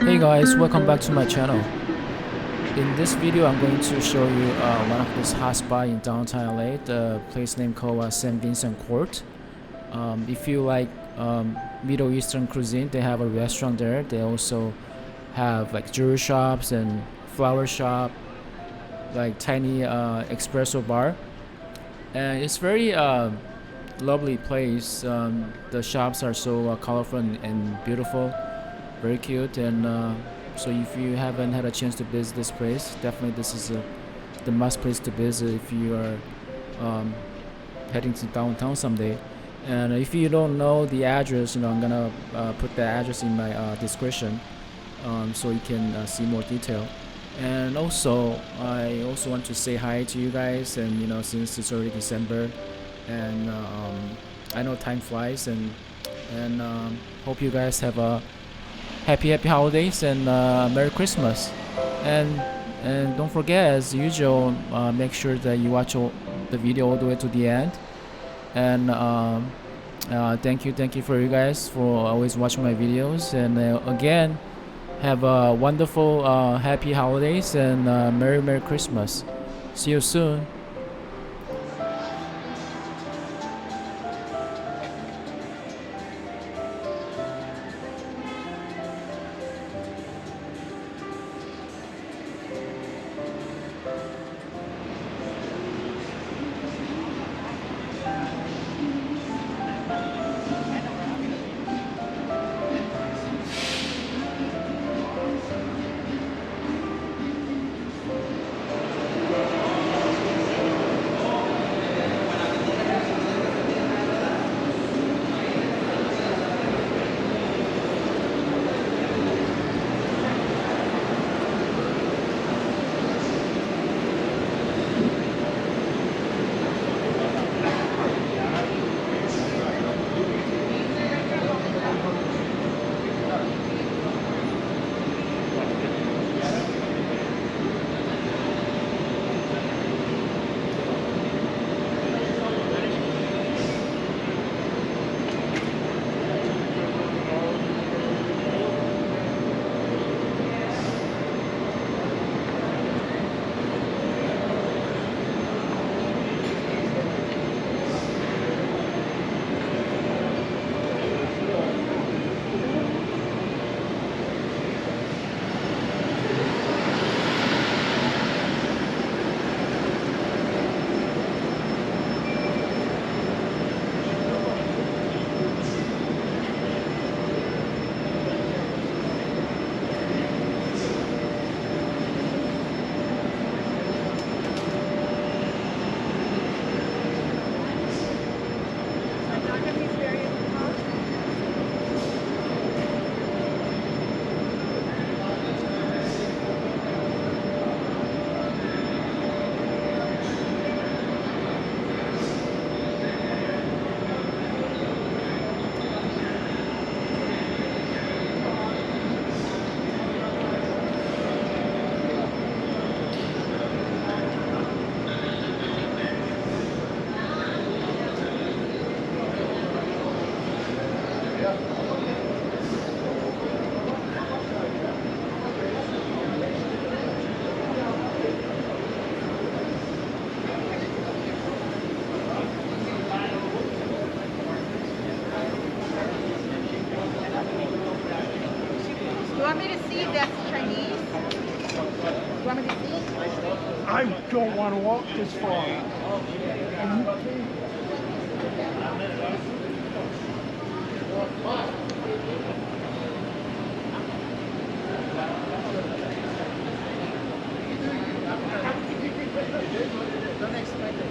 Hey guys, welcome back to my channel. In this video, I'm going to show you one of this hot spot in downtown LA, the place name called St. Vincent Court. If you like Middle Eastern cuisine, they have a restaurant there. They also have like jewelry shops and flower shop, like tiny espresso bar, and it's very lovely place. The shops are so colorful and beautiful, very cute, and so if you haven't had a chance to visit this place, definitely this is the must place to visit if you are um, heading to downtown someday. And if you don't know the address, I'm gonna put the address in my description, so you can see more detail. And also, I also want to say hi to you guys. And since it's already December, and I know time flies, and hope you guys have a happy holidays and Merry Christmas. And and don't forget, as usual, make sure that you watch the video all the way to the end. And thank you for you guys for always watching my videos. And again, have a wonderful happy holidays and Merry Christmas. See you soon. You want me to see if that's Chinese? You want me to see? I don't want to walk this far. Don't expect it.